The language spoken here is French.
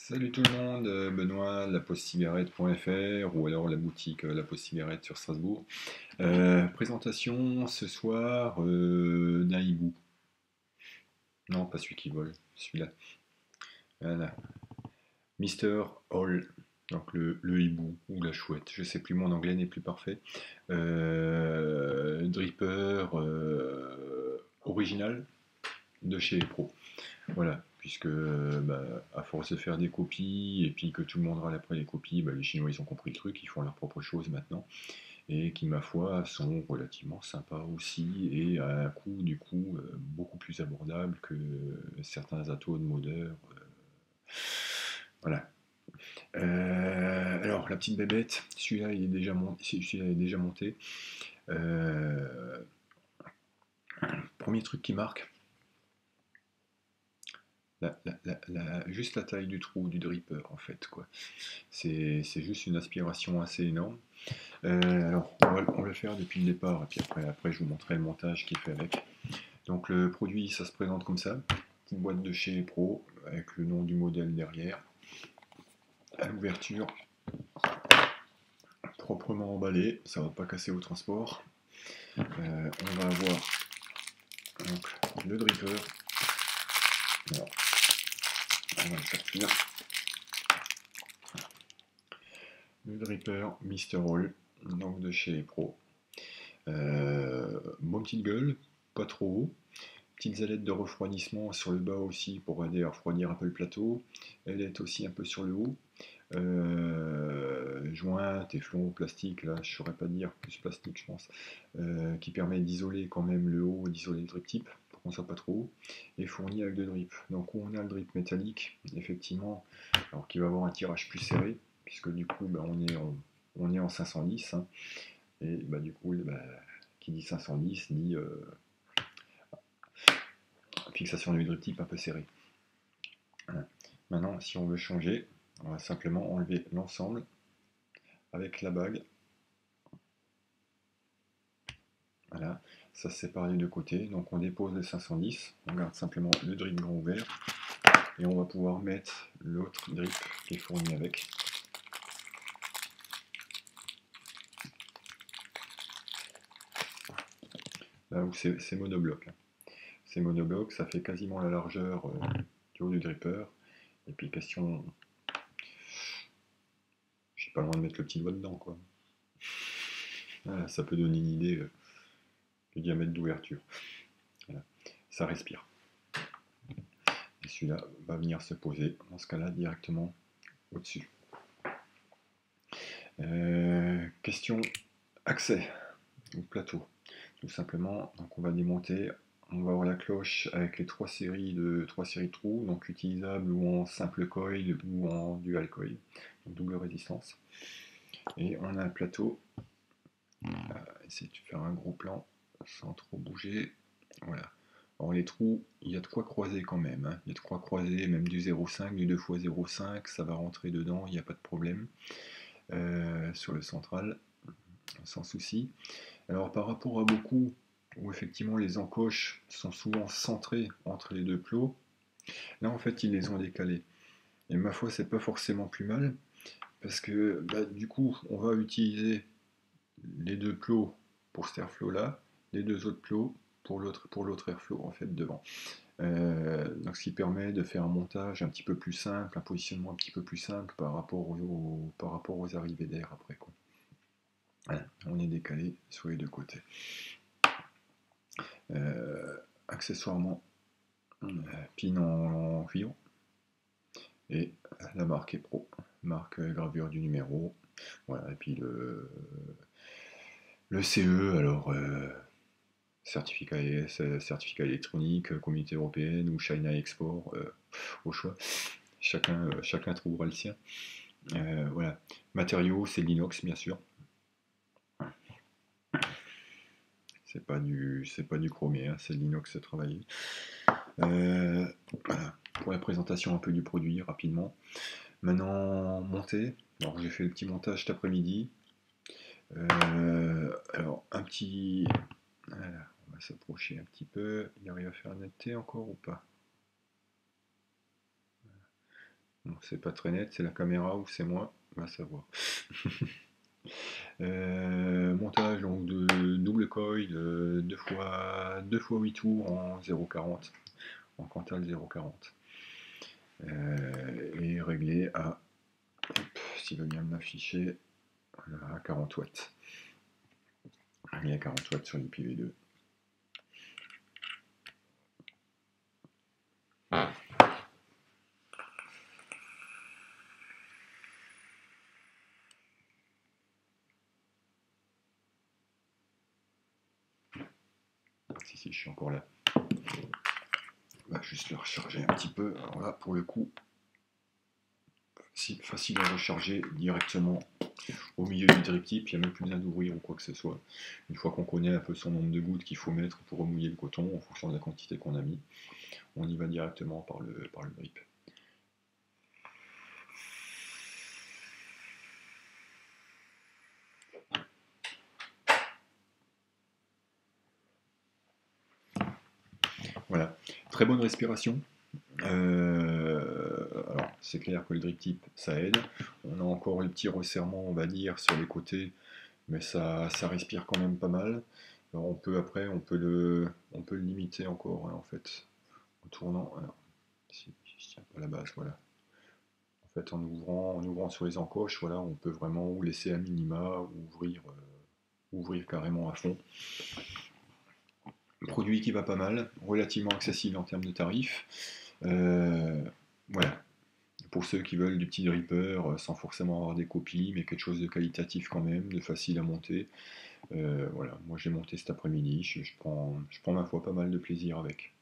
Salut tout le monde, Benoît, lapostcigarette.fr ou alors la boutique La Poste Cigarette sur Strasbourg. Présentation ce soir d'un hibou. Non, pas celui qui vole, celui-là. Voilà. Mister Hall, donc le hibou ou la chouette, je sais plus, mon anglais n'est plus parfait. Dripper original de chez Pro. Voilà, puisque à force de faire des copies et puis que tout le monde râle après les copies, les Chinois ils ont compris le truc, ils font leurs propres choses maintenant et qui ma foi sont relativement sympas aussi et à un coût du coup beaucoup plus abordable que certains atos de modeur. Voilà. Alors la petite bébête, celui-là il est déjà monté. Celui-là est déjà monté. Euh, Premier truc qui marque, juste la taille du trou du dripper en fait quoi. C'est juste une aspiration assez énorme. Alors on va le faire depuis le départ et puis après je vous montrerai le montage qu'il fait avec. Donc le produit ça se présente comme ça, petite boîte de chez Pro avec le nom du modèle derrière. À l'ouverture, proprement emballé, ça va pas casser au transport. On va avoir donc, le dripper. Alors, on va le sortir. Le dripper Mr. Hall, donc de chez Pro. Bonne petite gueule, pas trop haut. Petites ailettes de refroidissement sur le bas aussi pour aider à refroidir un peu le plateau. Ailettes aussi un peu sur le haut. Joint, téflon, plastique, là je saurais pas dire, plus plastique je pense, qui permet d'isoler quand même le haut, d'isoler le drip tip pour qu'on soit pas trop haut, et fourni avec deux drips. Donc on a le drip métallique, effectivement, alors qui va avoir un tirage plus serré, puisque du coup on est en 510, hein, et du coup qui dit 510 dit fixation du drip tip un peu serré. Voilà. Maintenant si on veut changer, on va simplement enlever l'ensemble avec la bague. Voilà, ça se sépare les deux côtés. Donc on dépose le 510, on garde simplement le drip grand ouvert et on va pouvoir mettre l'autre drip qui est fourni avec. Là où c'est monobloc. C'est monobloc, ça fait quasiment la largeur du haut du dripper. Et puis question, j'ai pas loin de mettre le petit doigt dedans quoi. Voilà, ça peut donner une idée du diamètre d'ouverture. Voilà. Ça respire. Et celui-là va venir se poser dans ce cas-là directement au-dessus. Question accès au plateau. Tout simplement, donc on va démonter, on va avoir la cloche avec les trois séries de trous, donc utilisables ou en simple coil ou en dual coil, donc double résistance. Et on a un plateau, essayer de faire un gros plan sans trop bouger. Voilà. Alors les trous, il y a de quoi croiser quand même, hein. Il y a de quoi croiser, même du 0,5, du 2x0,5, ça va rentrer dedans, il n'y a pas de problème. Sur le central, sans souci. Alors par rapport à beaucoup où effectivement les encoches sont souvent centrées entre les deux plots, là en fait ils les ont décalés. Et ma foi c'est pas forcément plus mal, parce que du coup on va utiliser les deux plots pour cet airflow là, les deux autres plots pour l'autre airflow en fait devant. Donc ce qui permet de faire un montage un petit peu plus simple, un positionnement un petit peu plus simple par rapport aux arrivées d'air après quoi. Voilà, on est décalé sur les deux côtés. Accessoirement, pin en cuivre et la marque est Pro, marque gravure du numéro. Voilà, et puis le CE, alors certificat ES, certificat électronique, communauté européenne ou China Export, au choix. Chacun trouvera le sien. Voilà, matériaux, c'est l'inox bien sûr. C'est pas du chromé, hein, c'est de l'inox travaillé. Voilà, pour la présentation un peu du produit rapidement. Maintenant, monter. Alors j'ai fait le petit montage cet après-midi. Alors un petit... Voilà, on va s'approcher un petit peu. Il arrive à faire netteté encore ou pas? Bon, c'est pas très net, c'est la caméra ou c'est moi, on va savoir. Montage donc de double coil, 2 fois 8 tours en 0,40, en Cantal 0,40. Et réglé à, s'il veut bien m'afficher, à 40 watts. Réglé à 40 watts sur l'IPv2. Si, je suis encore là. On va juste le recharger un petit peu. Alors là, pour le coup, facile à recharger directement au milieu du drip tip, il n'y a même plus besoin d'ouvrir ou quoi que ce soit. Une fois qu'on connaît un peu son nombre de gouttes qu'il faut mettre pour remouiller le coton, en fonction de la quantité qu'on a mis, on y va directement par le drip. Voilà, très bonne respiration. Alors, c'est clair que le drip tip, ça aide. On a encore le petit resserrement, on va dire, sur les côtés, mais ça respire quand même pas mal. Alors, on peut le limiter encore, hein, en fait, en tournant. Alors, si je tiens pas la base, voilà. En fait, en ouvrant sur les encoches, voilà, on peut vraiment ou laisser à minima, ou ouvrir carrément à fond. Produit qui va pas mal, relativement accessible en termes de tarifs. Voilà, pour ceux qui veulent du petit dripper sans forcément avoir des copies, mais quelque chose de qualitatif quand même, de facile à monter. Voilà, moi j'ai monté cet après-midi, je prends ma foi pas mal de plaisir avec.